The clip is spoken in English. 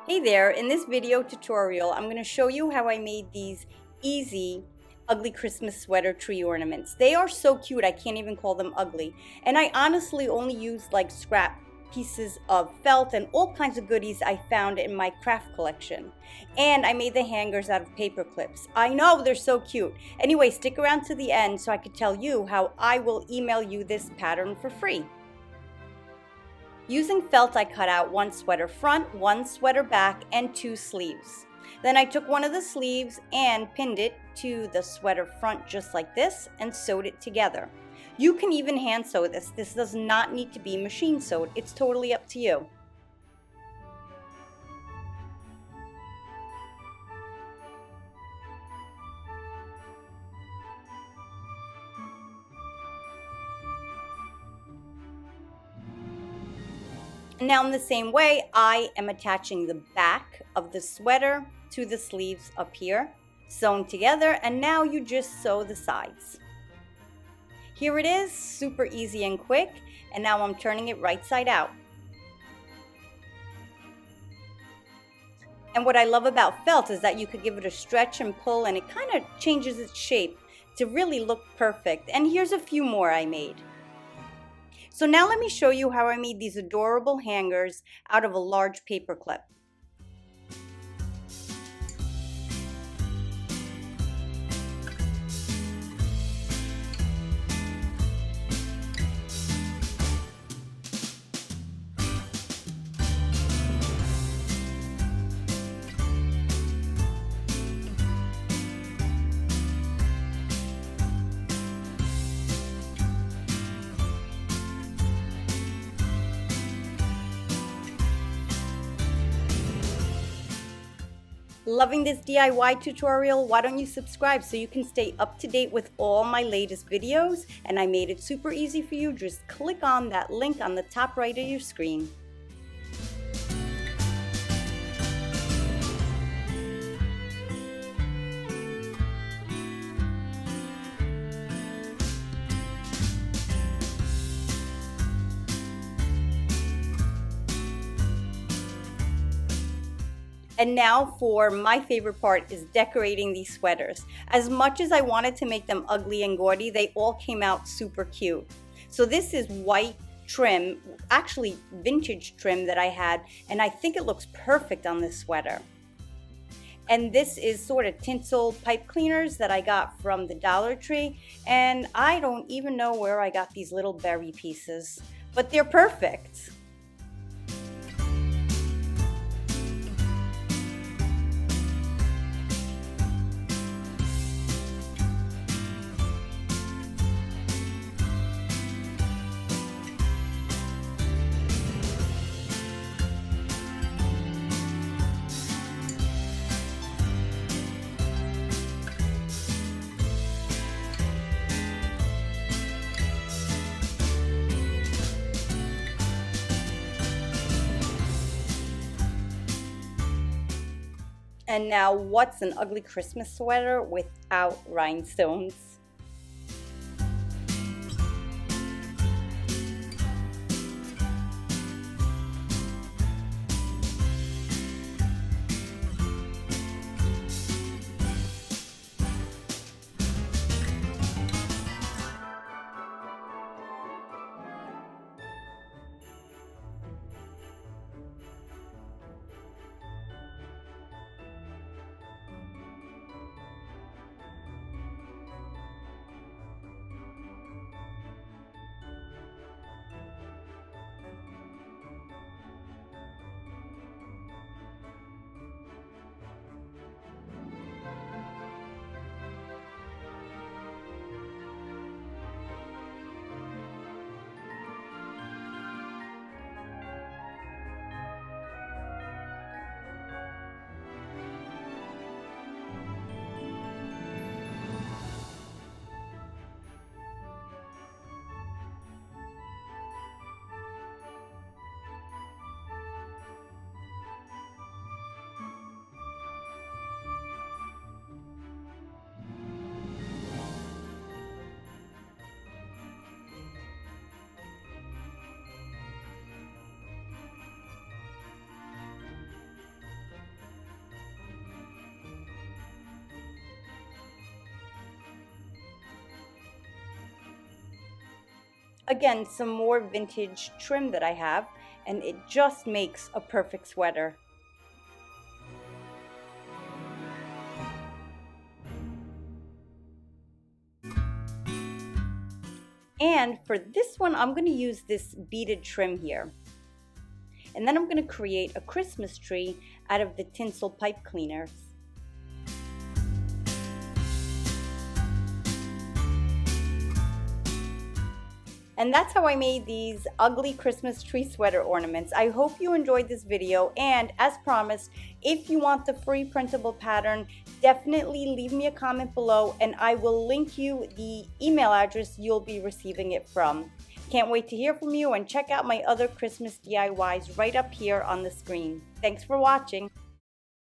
Hey there, in this video tutorial, I'm going to show you how I made these easy ugly Christmas sweater tree ornaments. They are so cute, I can't even call them ugly. And I honestly only used like scrap pieces of felt and all kinds of goodies I found in my craft collection. And I made the hangers out of paper clips. I know, they're so cute. Anyway, stick around to the end so I can tell you how I will email you this pattern for free. Using felt, I cut out one sweater front, one sweater back, and two sleeves. Then I took one of the sleeves and pinned it to the sweater front just like this and sewed it together. You can even hand sew this. This does not need to be machine sewed. It's totally up to you. Now in the same way, I am attaching the back of the sweater to the sleeves up here, sewn together, and now you just sew the sides. Here it is, super easy and quick, and now I'm turning it right side out. And what I love about felt is that you could give it a stretch and pull and it kind of changes its shape to really look perfect. And here's a few more I made. So now let me show you how I made these adorable hangers out of a large paper clip. Loving this DIY tutorial? Why don't you subscribe so you can stay up to date with all my latest videos? And I made it super easy for you. Just click on that link on the top right of your screen. And now for my favorite part is decorating these sweaters. As much as I wanted to make them ugly and gaudy, they all came out super cute. So this is white trim, actually vintage trim that I had, and I think it looks perfect on this sweater. And this is sort of tinsel pipe cleaners that I got from the Dollar Tree, and I don't even know where I got these little berry pieces, but they're perfect. And now, what's an ugly Christmas sweater without rhinestones? Again, some more vintage trim that I have, and it just makes a perfect sweater. And for this one, I'm going to use this beaded trim here. And then I'm going to create a Christmas tree out of the tinsel pipe cleaners. And that's how I made these ugly Christmas tree sweater ornaments. I hope you enjoyed this video, and as promised, if you want the free printable pattern, definitely leave me a comment below and I will link you the email address you'll be receiving it from. Can't wait to hear from you, and check out my other Christmas DIYs right up here on the screen. Thanks for watching.